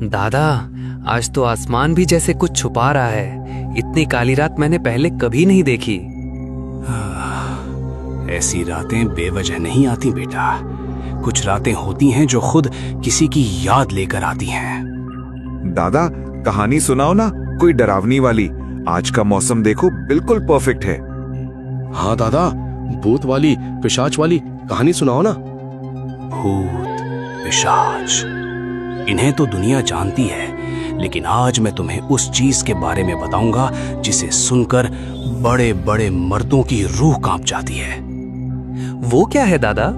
दादा, आज तो आसमान भी जैसे कुछ छुपा रहा है। इतनी काली रात मैंने पहले कभी नहीं देखी। ऐसी रातें बेवजह नहीं आती बेटा। कुछ रातें होती हैं जो खुद किसी की याद लेकर आती हैं। दादा, कहानी सुनाओ ना, कोई डरावनी वाली। आज का मौसम देखो, बिल्कुल परफेक्ट है। हाँ दादा, भूत वाली, पिशाच वाली कहानी सुनाओ ना। भूत, पिशाच, इन्हें तो दुनिया जानती है, लेकिन आज मैं तुम्हें उस चीज के बारे में बताऊंगा जिसे सुनकर बड़े बड़े मर्दों की रूह कांप जाती है। वो क्या है दादा?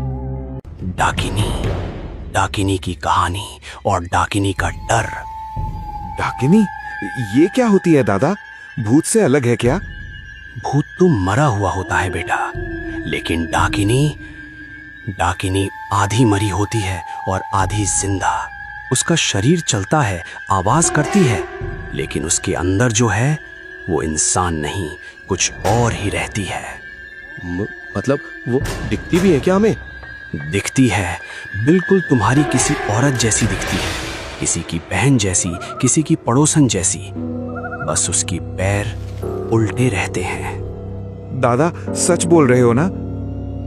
डाकिनी। डाकिनी की कहानी और डाकिनी का डर। डाकिनी? ये क्या होती है दादा? भूत से अलग है क्या? भूत तो मरा हुआ होता है बेटा, लेकिन डाकिनी आधी मरी होती है और आधी जिंदा। उसका शरीर चलता है, आवाज करती है, लेकिन उसके अंदर जो है वो इंसान नहीं, कुछ और ही रहती है। मतलब वो दिखती भी है क्या हमें? दिखती है, बिल्कुल तुम्हारी किसी औरत जैसी दिखती है, किसी की बहन जैसी, किसी की पड़ोसन जैसी। बस उसकी पैर उल्टे रहते हैं। दादा, सच बोल रहे हो ना?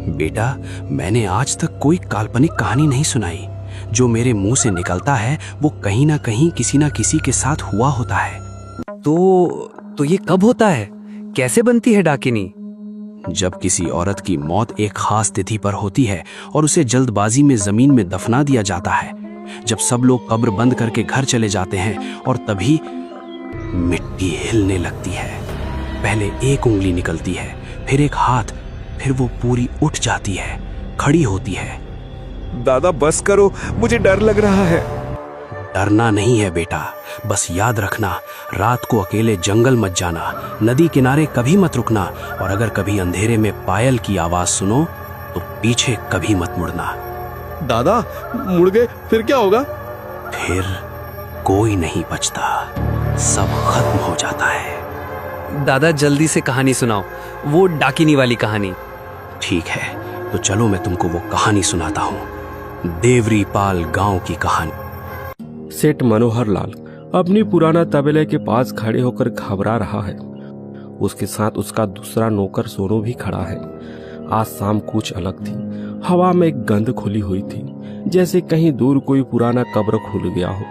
बेटा, मैंने आज तक कोई काल्पनिक कहानी नहीं सुनाई। जो मेरे मुंह से निकलता है वो कहीं ना कहीं किसी ना किसी के साथ हुआ होता है। तो ये कब होता है? कैसे बनती है डाकिनी? जब किसी औरत की मौत एक खास तिथि पर होती है और उसे जल्दबाजी में जमीन में दफना दिया जाता है। जब सब लोग कब्र बंद करके घर चले जाते हैं और तभी मिट्टी हिलने लगती है। पहले एक उंगली निकलती है, फिर एक हाथ, फिर वो पूरी उठ जाती है, खड़ी होती है। दादा बस करो, मुझे डर लग रहा है। डरना नहीं है बेटा, बस याद रखना, रात को अकेले जंगल मत जाना, नदी किनारे कभी मत रुकना, और अगर कभी अंधेरे में पायल की आवाज सुनो तो पीछे कभी मत मुड़ना। दादा, मुड़ गए फिर क्या होगा? फिर कोई नहीं बचता, सब खत्म हो जाता है। दादा, जल्दी से कहानी सुनाओ, वो डाकिनी वाली कहानी। ठीक है, तो चलो मैं तुमको वो कहानी सुनाता हूँ। देवरी पाल गांव की कहानी। सेठ मनोहर लाल अपनी पुराना तबेले के पास खड़े होकर घबरा रहा है। उसके साथ उसका दूसरा नौकर सोनू भी खड़ा है। आज शाम कुछ अलग थी। हवा में एक गंध खुली हुई थी, जैसे कहीं दूर कोई पुराना कब्र खुल गया हो।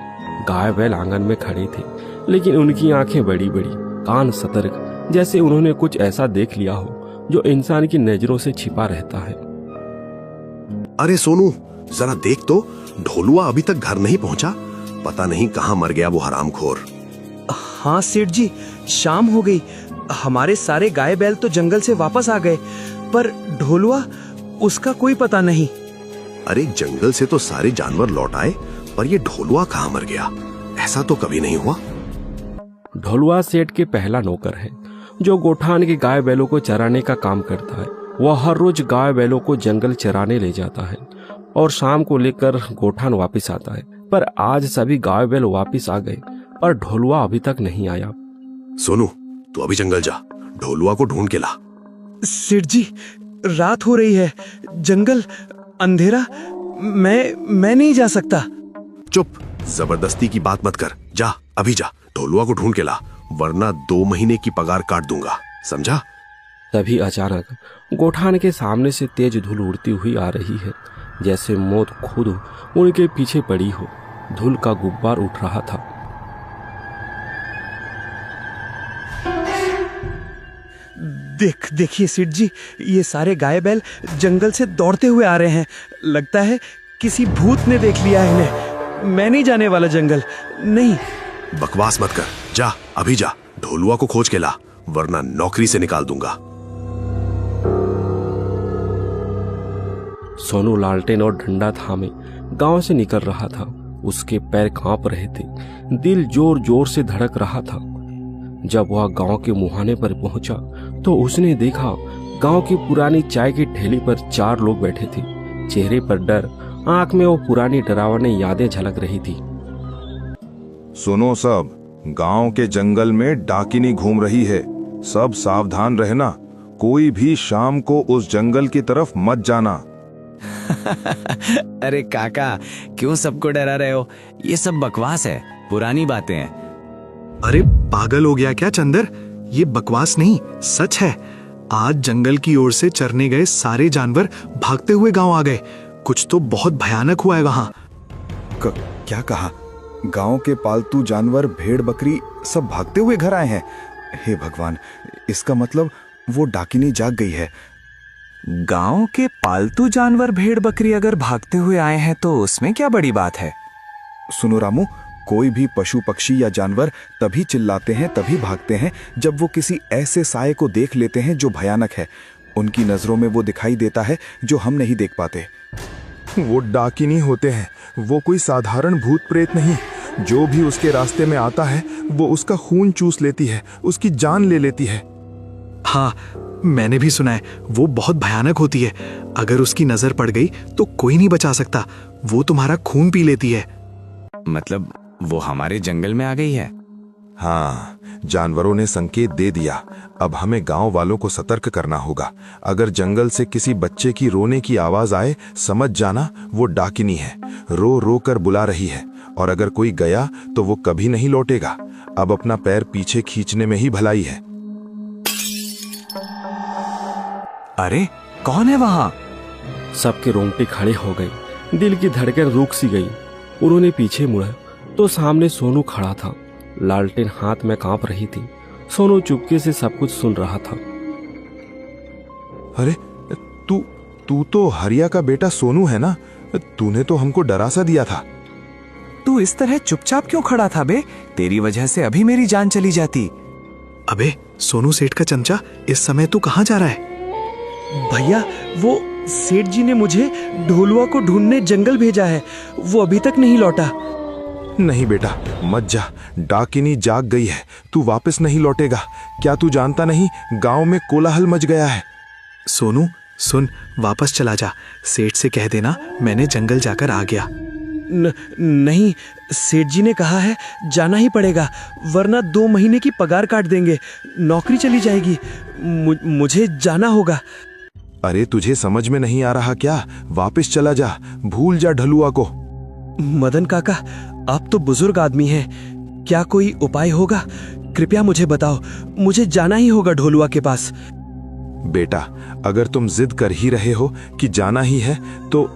गाय बैल आंगन में खड़े थे, लेकिन उनकी आंखें बड़ी बड़ी, कान सतर्क, जैसे उन्होंने कुछ ऐसा देख लिया हो जो इंसान की नजरों से छिपा रहता है। अरे सोनू, जरा देख तो, ढोलुआ अभी तक घर नहीं पहुंचा। पता नहीं कहां मर गया वो हरामखोर। हाँ सेठ जी, शाम हो गई। हमारे सारे गाय बैल तो जंगल से वापस आ गए, पर ढोलुआ, उसका कोई पता नहीं। अरे जंगल से तो सारे जानवर लौट आए, पर ये ढोलुआ कहां मर गया? ऐसा तो कभी नहीं हुआ। ढोलुआ सेठ के पहला नौकर है, जो गोठान के गाय बैलों को चराने का काम करता है। वह हर रोज गाय बैलों को जंगल चराने ले जाता है और शाम को लेकर गोठान वापस आता है। पर आज सभी गाय बैल वापस आ गए, पर ढोलुआ अभी तक नहीं आया। सोनू, तू अभी जंगल जा, ढोलुआ को ढूंढ के ला। सेठ जी, रात हो रही है, जंगल अंधेरा, मैं नहीं जा सकता। चुप, जबरदस्ती की बात मत कर। जा, अभी जा, ढोलुआ को ढूंढ के ला, वरना 2 महीने की पगार काट दूंगा, समझा? तभी अचानक गोठान के सामने से तेज धूल उड़ती हुई आ रही है, जैसे मौत खुद उनके पीछे पड़ी हो। धूल का गुब्बार उठ रहा था। देखिए सेठ जी, ये सारे गाय बैल जंगल से दौड़ते हुए आ रहे हैं। लगता है किसी भूत ने देख लिया है इन्हें। मैं नहीं जाने वाला जंगल, नहीं। बकवास मत कर, जा अभी जा, ढोलुआ को खोज के ला, वरना नौकरी से निकाल दूंगा। सोनू लालटेन और डंडा थामे गांव से निकल रहा था। उसके पैर कांप रहे थे, दिल जोर जोर से धड़क रहा था। जब वह गांव के मुहाने पर पहुंचा तो उसने देखा गांव की पुरानी चाय की ठेली पर 4 लोग बैठे थे। चेहरे पर डर, आंख में वो पुरानी डरावनी यादें झलक रही थी। सुनो सब, गांव के जंगल में डाकिनी घूम रही है, सब सावधान रहना। कोई भी शाम को उस जंगल की तरफ मत जाना। अरे काका, क्यों सबको डरा रहे हो? ये सब बकवास है। पुरानी बातें हैं। अरे पागल हो गया क्या चंदर? ये बकवास नहीं, सच है। आज जंगल की ओर से चरने गए सारे जानवर भागते हुए गांव आ गए। कुछ तो बहुत भयानक हुआ है वहां। क्या कहा? गांव के पालतू जानवर, भेड़ बकरी सब भागते हुए घर आए हैं? हे भगवान, इसका मतलब वो डाकिनी जाग गई है। गांव के पालतू जानवर, भेड़ बकरी अगर भागते हुए आए हैं तो उसमें क्या बड़ी बात है? सुनो रामू, कोई भी पशु पक्षी या जानवर तभी चिल्लाते हैं, तभी भागते हैं जब वो किसी ऐसे साए को देख लेते हैं जो भयानक है। उनकी नजरों में वो दिखाई देता है जो हम नहीं देख पाते। वो डाकिनी होते हैं, वो कोई साधारण भूत प्रेत नहीं। जो भी उसके रास्ते में आता है वो उसका खून चूस लेती है, उसकी जान ले लेती है। हाँ, मैंने भी सुना है, वो बहुत भयानक होती है। अगर उसकी नजर पड़ गई तो कोई नहीं बचा सकता। वो तुम्हारा खून पी लेती है। मतलब वो हमारे जंगल में आ गई है? हाँ, जानवरों ने संकेत दे दिया। अब हमें गांव वालों को सतर्क करना होगा। अगर जंगल से किसी बच्चे की रोने की आवाज आए, समझ जाना वो डाकिनी है, रो रो कर बुला रही है। और अगर कोई गया तो वो कभी नहीं लौटेगा। अब अपना पैर पीछे खींचने में ही भलाई है। अरे कौन है वहां? सबके रोंगटे खड़े हो गए, दिल की धड़कन रुक सी गई। उन्होंने पीछे मुड़ा तो सामने सोनू खड़ा था। लालटेन हाथ में कांप रही थी। सोनू चुपके से सब कुछ सुन रहा था। अरे तू तो हरिया का बेटा सोनू है ना? तूने तो हमको डरा सा दिया था। तू इस तरह चुपचाप क्यों खड़ा था बे? तेरी वजह से अभी मेरी जान चली जाती। अबे सोनू सेठ का चमचा, इस समय तू कहाँ जा रहा है? भैया, वो सेठ जी ने मुझे ढोलुआ को ढूंढने जंगल भेजा है। वो अभी तक नहीं लौटा। नहीं बेटा, मत जा। डाकिनी जाग गई है, तू वापस नहीं लौटेगा। क्या तू जानता नहीं, गांव में कोलाहल मच गया है। सोनू सुन, वापस चला जा। सेठ से कह देना मैंने जंगल जाकर आ गया। नहीं, सेठ जी ने कहा है जाना ही पड़ेगा, वरना 2 महीने की पगार काट देंगे, नौकरी चली जाएगी। मुझे जाना होगा। अरे तुझे समझ में नहीं आ रहा क्या? वापस चला जा, भूल जा ढलुआ को। मदन काका, आप तो बुजुर्ग आदमी हैं, क्या कोई उपाय होगा? कृपया मुझे बताओ, मुझे जाना ही होगा ढोलुआ के पास। बेटा, अगर तुम जिद कर ही रहे हो कि जाना ही है तो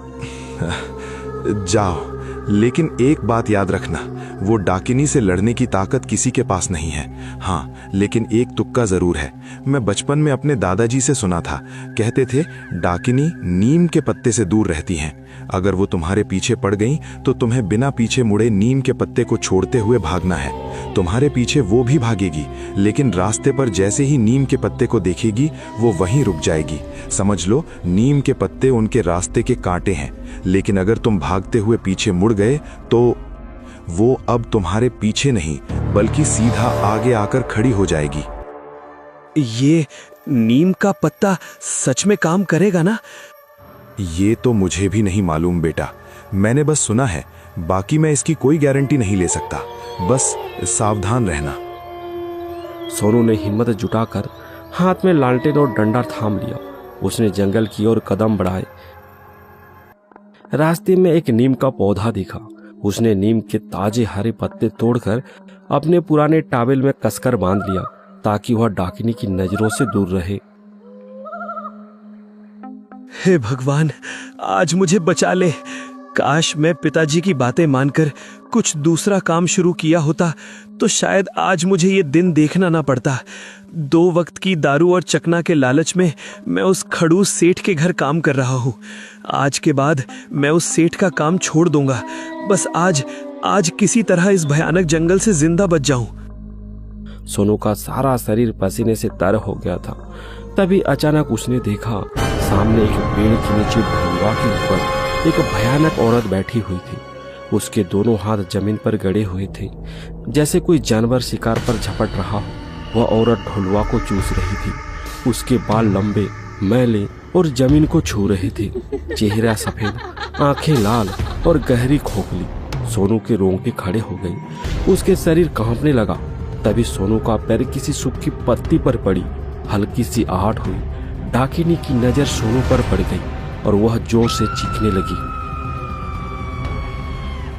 जाओ, लेकिन एक बात याद रखना, वो डाकिनी से लड़ने की ताकत किसी के पास नहीं है। हाँ, लेकिन एक तुक्का जरूर है। मैं बचपन में अपने दादाजी से सुना था, कहते थे डाकिनी नीम के पत्ते से दूर रहती हैं। अगर वो तुम्हारे पीछे पड़ गई तो तुम्हें बिना पीछे मुड़े नीम के पत्ते को छोड़ते हुए भागना है। तुम्हारे पीछे वो भी भागेगी, लेकिन रास्ते पर जैसे ही नीम के पत्ते को देखेगी वो वहीं रुक जाएगी। समझ लो, नीम के पत्ते उनके रास्ते के कांटे हैं। लेकिन अगर तुम भागते हुए पीछे मुड़ गए तो वो अब तुम्हारे पीछे नहीं बल्कि सीधा आगे आकर खड़ी हो जाएगी। ये नीम का पत्ता सच में काम करेगा ना? ये तो मुझे भी नहीं मालूम बेटा, मैंने बस सुना है, बाकी मैं इसकी कोई गारंटी नहीं ले सकता। बस सावधान रहना। सोनू ने हिम्मत जुटाकर हाथ में लालटेन और डंडा थाम लिया। उसने जंगल की ओर कदम बढ़ाए। रास्ते में एक नीम का पौधा दिखा। उसने नीम के ताजे हरे पत्ते तोड़कर अपने पुराने टावेल में कसकर बांध लिया ताकि वह डाकिनी की नजरों से दूर रहे। हे भगवान, आज मुझे बचा ले। काश मैं पिताजी की बातें मानकर कुछ दूसरा काम शुरू किया होता तो शायद आज मुझे ये दिन देखना ना पड़ता। 2 वक्त की दारू और चकना के लालच में मैं उस खड़ूस सेठ के घर काम कर रहा हूँ। आज के बाद मैं उस सेठ का काम छोड़ दूंगा। बस आज किसी तरह इस भयानक जंगल से जिंदा बच जाऊं। सोनू का सारा शरीर पसीने से तर हो गया था। तभी अचानक उसने देखा, सामने एक पेड़ के नीचे ढलुआ के ऊपर एक भयानक औरत बैठी हुई थी। उसके दोनों हाथ जमीन पर गड़े हुए थे, जैसे कोई जानवर शिकार पर झपट रहा हो। वह औरत ढोलुआ को चूस रही थी। उसके बाल लंबे, मैले और जमीन को छू रहे थे। चेहरा सफेद, आंखें लाल और गहरी खोखली। सोनू के रोंगटे खड़े हो गए। उसके शरीर कांपने लगा। तभी सोनू का पैर किसी सूखी पत्ती पर पड़ी। हल्की सी आहट हुई। डाकिनी की नजर सोनू पर पड़ गई और वह जोर से चीखने लगी।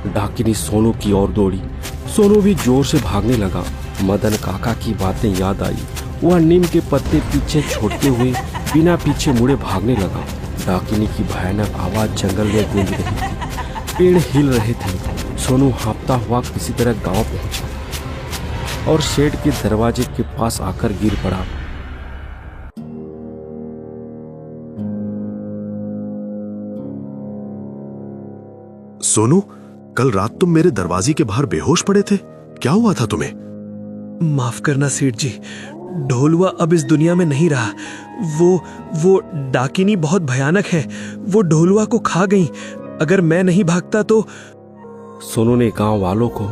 डाकिनी सोनू की ओर दौड़ी। सोनू भी जोर से भागने लगा। मदन काका की बातें याद आई। वह नीम के पत्ते पीछे छोड़ते हुए बिना पीछे मुड़े भागने लगा। डाकिनी की भयानक आवाज जंगल में गूंज रही थी। पेड़ हिल रहे थे। सोनू हाँफता हुआ किसी तरह गांव पहुंचा और शेड के दरवाजे के पास आकर गिर पड़ा। सोनू, कल रात तुम मेरे दरवाजे के बाहर बेहोश पड़े थे, क्या हुआ था तुम्हें? माफ करना सेठ जी, ढोलुआ अब इस दुनिया में नहीं रहा। वो डाकिनी बहुत भयानक है। वो ढोलुआ को खा गई। अगर मैं नहीं भागता तो। सोनू ने गांव वालों को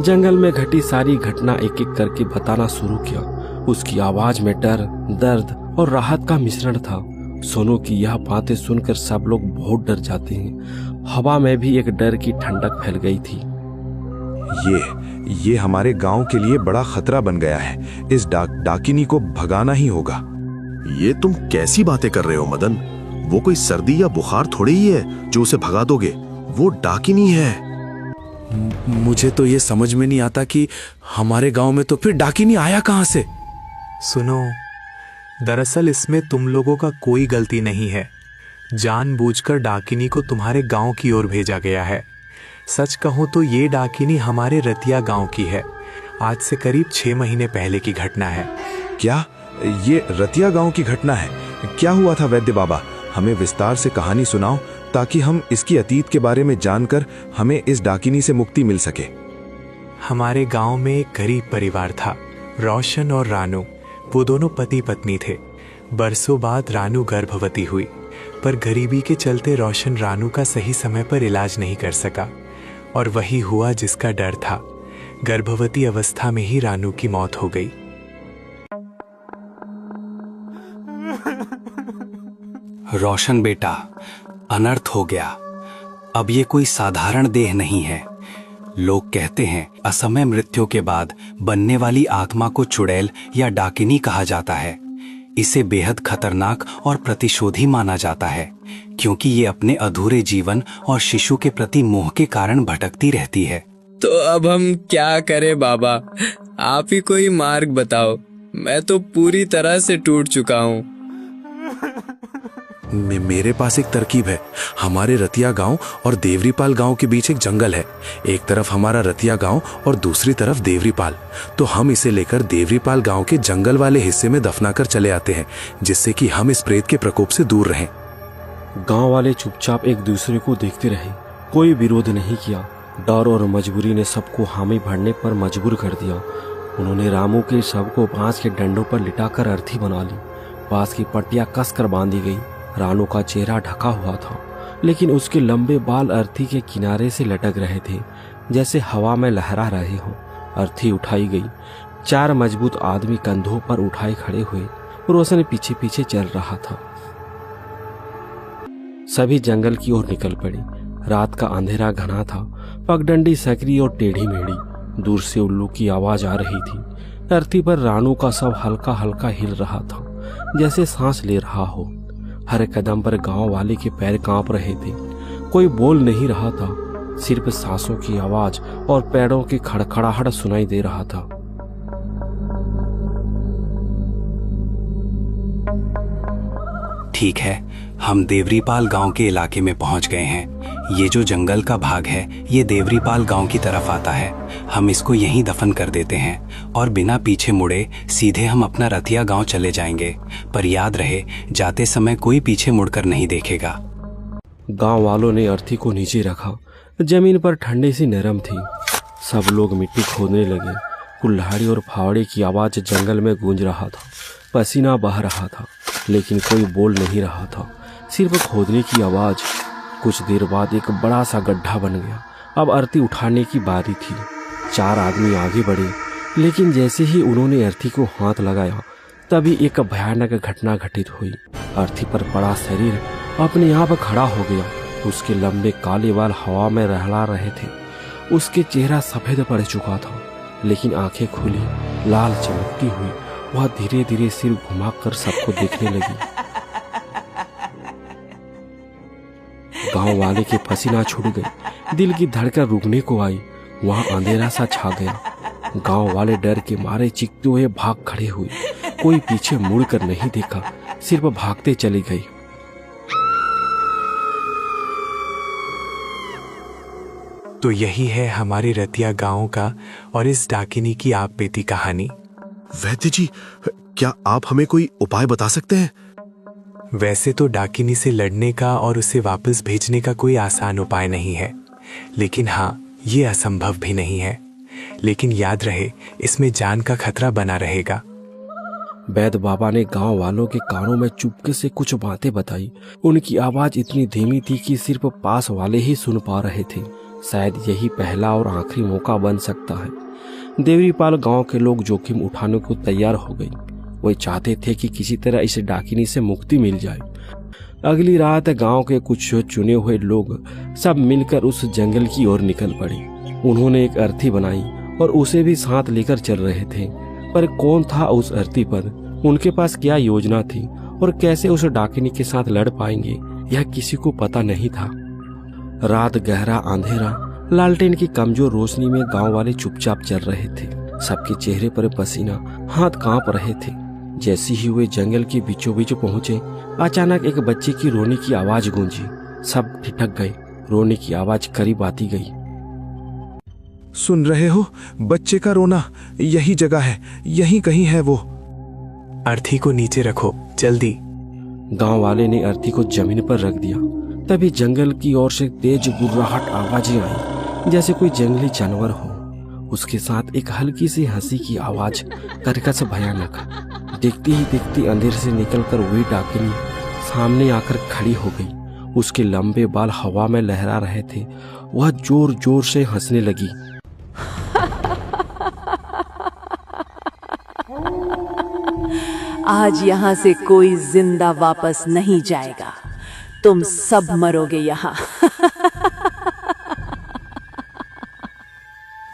जंगल में घटी सारी घटना एक एक करके बताना शुरू किया। उसकी आवाज में डर, दर्द और राहत का मिश्रण था। सोनू की यह बातें सुनकर सब लोग बहुत डर जाते हैं। हवा में भी एक डर की ठंडक फैल गई थी। ये हमारे गांव के लिए बड़ा खतरा बन गया है। इस डाकिनी को भगाना ही होगा। ये तुम कैसी बातें कर रहे हो मदन? वो कोई सर्दी या बुखार थोड़ी ही है जो उसे भगा दोगे। वो डाकिनी है। मुझे तो ये समझ में नहीं आता कि हमारे गांव में तो फिर डाकिनी आया कहां से? सुनो, दरअसल इसमें तुम लोगों का कोई गलती नहीं है। जानबूझकर डाकिनी को तुम्हारे गांव की ओर भेजा गया है। सच कहूं तो ये डाकिनी हमारे रतिया गांव की है। आज से करीब 6 महीने पहले की घटना है। क्या ये रतिया गांव की घटना है? क्या हुआ था वैद्य बाबा? हमें विस्तार से कहानी सुनाओ ताकि हम इसकी अतीत के बारे में जानकर हमें इस डाकिनी से मुक्ति मिल सके। हमारे गांव में एक गरीब परिवार था, रोशन और रानू। वो दोनों पति पत्नी थे। बरसों बाद रानू गर्भवती हुई, पर गरीबी के चलते रोशन रानू का सही समय पर इलाज नहीं कर सका और वही हुआ जिसका डर था। गर्भवती अवस्था में ही रानू की मौत हो गई। रोशन बेटा, अनर्थ हो गया। अब ये कोई साधारण देह नहीं है। लोग कहते हैं असमय मृत्यु के बाद बनने वाली आत्मा को चुड़ैल या डाकिनी कहा जाता है। इसे बेहद खतरनाक और प्रतिशोधी माना जाता है, क्योंकि ये अपने अधूरे जीवन और शिशु के प्रति मोह के कारण भटकती रहती है। तो अब हम क्या करें बाबा? आप ही कोई मार्ग बताओ। मैं तो पूरी तरह से टूट चुका हूँ। मेरे पास एक तरकीब है। हमारे रतिया गांव और देवरीपाल गांव के बीच एक जंगल है। एक तरफ हमारा रतिया गांव और दूसरी तरफ देवरीपाल। तो हम इसे लेकर देवरीपाल गांव के जंगल वाले हिस्से में दफनाकर चले आते हैं, जिससे कि हम इस प्रेत के प्रकोप से दूर रहें। गांव वाले चुपचाप एक दूसरे को देखते रहे। कोई विरोध नहीं किया। डर और मजबूरी ने सबको हामी भरने पर मजबूर कर दिया। उन्होंने रामू के शव को बांस के डंडों पर लिटाकर अर्थी बना ली। बांस की पट्टियां कसकर बांधी गई। रानू का चेहरा ढका हुआ था, लेकिन उसके लंबे बाल अर्थी के किनारे से लटक रहे थे, जैसे हवा में लहरा रहे हों। अर्थी उठाई गई। 4 मजबूत आदमी कंधों पर उठाए खड़े हुए। रोशन पीछे पीछे चल रहा था। सभी जंगल की ओर निकल पड़े। रात का अंधेरा घना था। पगडंडी सकरी और टेढ़ी मेढ़ी। दूर से उल्लू की आवाज आ रही थी। अर्थी पर रानू का शव हल्का हल्का हिल रहा था, जैसे सांस ले रहा हो। हर कदम पर गांव वाले के पैर कांप रहे थे। कोई बोल नहीं रहा था, सिर्फ सांसों की आवाज और पैरों की खड़खड़ाहट सुनाई दे रहा था। ठीक है, हम देवरीपाल गांव के इलाके में पहुंच गए हैं। ये जो जंगल का भाग है, ये देवरीपाल गांव की तरफ आता है। हम इसको यहीं दफन कर देते हैं और बिना पीछे मुड़े सीधे हम अपना रतिया गांव चले जाएंगे। पर याद रहे, जाते समय कोई पीछे मुड़कर नहीं देखेगा। गांव वालों ने अर्थी को नीचे रखा। जमीन पर ठंडी सी नरम थी। सब लोग मिट्टी खोदने लगे। कुल्हाड़ी और फावड़े की आवाज जंगल में गूंज रहा था। पसीना बह रहा था, लेकिन कोई बोल नहीं रहा था, सिर्फ खोदने की आवाज। कुछ देर बाद एक बड़ा सा गड्ढा बन गया। अब अर्थी उठाने की बारी थी। 4 आदमी आगे बढ़े, लेकिन जैसे ही उन्होंने अर्थी को हाथ लगाया, तभी एक भयानक घटना घटित हुई। अर्थी पर पड़ा शरीर अपने आप खड़ा हो गया। उसके लंबे काले बाल हवा में लहरा रहे थे। उसके चेहरा सफेद पड़ चुका था, लेकिन आंखें खुली, लाल चमकती हुई। वह धीरे धीरे सिर घुमाकर सबको देखने लगी। गांव वाले के पसीना छूट गए। दिल की धड़कन रुकने को आई। वहां अंधेरा सा छा गया। गांव वाले डर के मारे चीखते हुए भाग खड़े हुए। कोई पीछे मुड़कर नहीं देखा, सिर्फ भागते चले गए। तो यही है हमारे रतिया गांव का और इस डाकिनी की आप बीती कहानी। वैद्य जी, क्या आप हमें कोई उपाय बता सकते हैं? वैसे तो डाकिनी से लड़ने का और उसे वापस भेजने का कोई आसान उपाय नहीं है, लेकिन हाँ, ये असंभव भी नहीं है। लेकिन याद रहे, इसमें जान का खतरा बना रहेगा। वैद्य बाबा ने गांव वालों के कानों में चुपके से कुछ बातें बताई। उनकी आवाज इतनी धीमी थी कि सिर्फ पास वाले ही सुन पा रहे थे। शायद यही पहला और आखिरी मौका बन सकता है। देवरीपाल गांव के लोग जोखिम उठाने को तैयार हो गए। वे चाहते थे कि किसी तरह इस डाकिनी से मुक्ति मिल जाए। अगली रात गांव के कुछ चुने हुए लोग सब मिलकर उस जंगल की ओर निकल पड़े। उन्होंने एक अर्थी बनाई और उसे भी साथ लेकर चल रहे थे। पर कौन था उस अर्थी पर, उनके पास क्या योजना थी और कैसे उस डाकिनी के साथ लड़ पाएंगे, यह किसी को पता नहीं था। रात गहरा अंधेरा, लालटेन की कमजोर रोशनी में गांव वाले चुपचाप चल रहे थे। सबके चेहरे पर पसीना, हाथ कांप रहे थे। जैसे ही वे जंगल के बीचों बीच पहुंचे, अचानक एक बच्चे की रोने की आवाज गूंजी। सब ठिठक गए। रोने की आवाज करीब आती गई। सुन रहे हो? बच्चे का रोना। यही जगह है, यहीं कहीं है वो। अर्थी को नीचे रखो, जल्दी। गांव वाले ने अर्थी को जमीन पर रख दिया। तभी जंगल की ओर से तेज गुर्राहट आवाजें आई, जैसे कोई जंगली जानवर हो। उसके साथ एक हल्की सी हंसी की आवाज, कर्कश भयानक। देखती ही देखती अंधेरे से निकलकर वही डाकिनी सामने आकर खड़ी हो गई। उसके लंबे बाल हवा में लहरा रहे थे। वह जोर जोर से हंसने लगी। आज यहाँ से कोई जिंदा वापस नहीं जाएगा। तुम सब मरोगे यहाँ।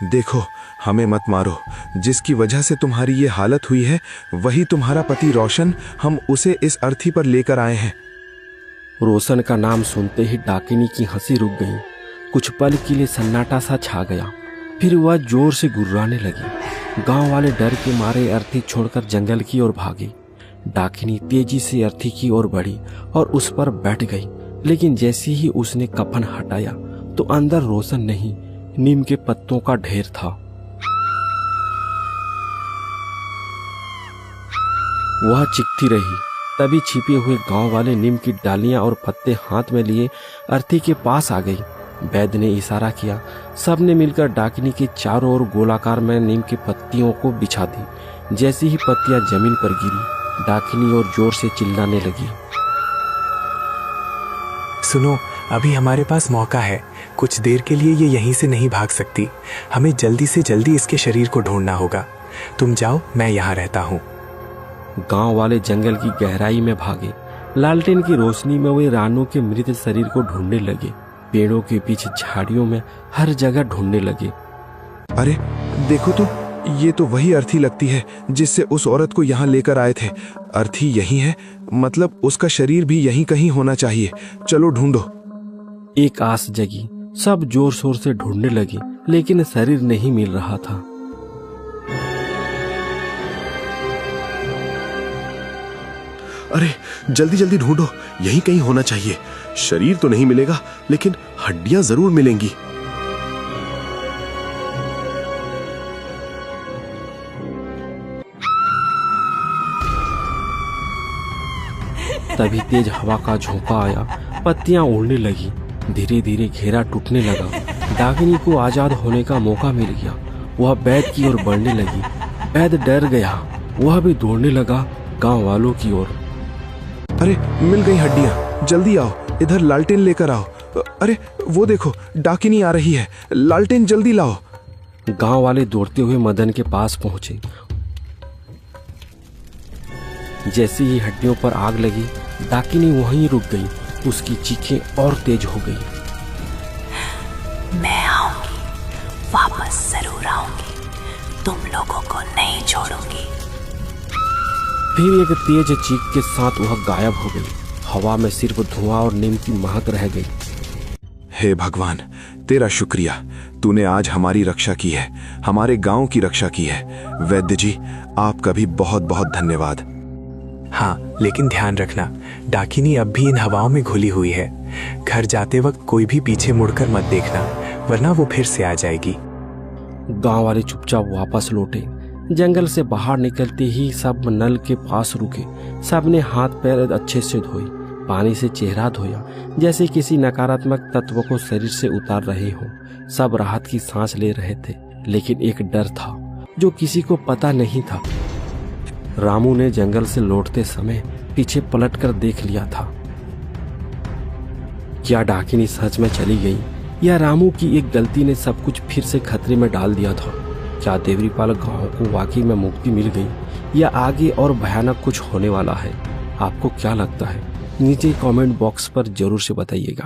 देखो, हमें मत मारो। जिसकी वजह से तुम्हारी ये हालत हुई है, वही तुम्हारा पति रोशन। हम उसे इस अर्थी पर लेकर आए हैं। रोशन का नाम सुनते ही डाकिनी की हंसी रुक गई। कुछ पल के लिए सन्नाटा सा छा गया। फिर वह जोर से गुर्राने लगी। गांव वाले डर के मारे अर्थी छोड़कर जंगल की ओर भागे। डाकिनी तेजी से अर्थी की ओर बढ़ी और उस पर बैठ गई। लेकिन जैसे ही उसने कफन हटाया तो अंदर रोशन नहीं, नीम के पत्तों का ढेर था। वह चीखती रही। तभी छिपे हुए गांव वाले नीम की डालियां और पत्ते हाथ में लिए अर्थी के पास आ गई। वैद्य ने इशारा किया। सबने मिलकर डाकिनी के चारों ओर गोलाकार में नीम की पत्तियों को बिछा दी। जैसे ही पत्तियां जमीन पर गिरी, डाकिनी और जोर से चिल्लाने लगी। सुनो, अभी हमारे पास मौका है। कुछ देर के लिए ये यहीं से नहीं भाग सकती। हमें जल्दी से जल्दी इसके शरीर को ढूंढना होगा। तुम जाओ, मैं यहाँ रहता हूँ। गांव वाले जंगल की गहराई में भागे। लालटेन की रोशनी में वे रानू के मृत शरीर को ढूंढने लगे। पेड़ों के पीछे, झाड़ियों में, हर जगह ढूंढने लगे। अरे देखो तो, ये तो वही अर्थी लगती है जिससे उस औरत को यहाँ लेकर आए थे। अर्थी यही है, मतलब उसका शरीर भी यहीं कहीं होना चाहिए। चलो ढूंढो। एक आस जगी। सब जोर शोर से ढूंढने लगे, लेकिन शरीर नहीं मिल रहा था। अरे जल्दी जल्दी ढूंढो, यहीं कहीं होना चाहिए। शरीर तो नहीं मिलेगा, लेकिन हड्डियां जरूर मिलेंगी। तभी तेज हवा का झोंका आया। पत्तियां उड़ने लगी। धीरे धीरे घेरा टूटने लगा। डाकिनी को आजाद होने का मौका मिल गया। वह वैद्य की ओर बढ़ने लगी। वैद्य डर गया। वह भी दौड़ने लगा गांव वालों की ओर। अरे मिल गई हड्डियां, जल्दी आओ, इधर लालटेन लेकर आओ। अरे वो देखो, डाकिनी आ रही है। लालटेन जल्दी लाओ। गांव वाले दौड़ते हुए मदन के पास पहुंचे। जैसे ही हड्डियों पर आग लगी, डाकिनी वहीं रुक गई। उसकी चीखें और तेज हो गई। मैं आऊंगी, वापस जरूर आऊंगी। तुम लोगों को नहीं छोड़ूंगी। फिर एक तेज चीख के साथ वह गायब हो गई। हवा में सिर्फ धुआं और नीम की महक रह गई। हे भगवान, तेरा शुक्रिया, तूने आज हमारी रक्षा की है, हमारे गांव की रक्षा की है। वैद्य जी, आपका भी बहुत बहुत धन्यवाद। हाँ, लेकिन ध्यान रखना, डाकिनी अब भी इन हवाओं में घुली हुई है। घर जाते वक्त कोई भी पीछे मुड़कर मत देखना, वरना वो फिर से आ जाएगी। गांव वाले चुपचाप वापस लौटे। जंगल से बाहर निकलते ही सब नल के पास रुके। सबने हाथ पैर अच्छे से धोए, पानी से चेहरा धोया, जैसे किसी नकारात्मक तत्व को शरीर से उतार रहे हों। सब राहत की सांस ले रहे थे, लेकिन एक डर था जो किसी को पता नहीं था। रामू ने जंगल से लौटते समय पीछे पलटकर देख लिया था। क्या डाकिनी सच में चली गई, या रामू की एक गलती ने सब कुछ फिर से खतरे में डाल दिया था? क्या देवरीपाल गांव को वाकई में मुक्ति मिल गई, या आगे और भयानक कुछ होने वाला है? आपको क्या लगता है? नीचे कमेंट बॉक्स पर जरूर से बताइएगा।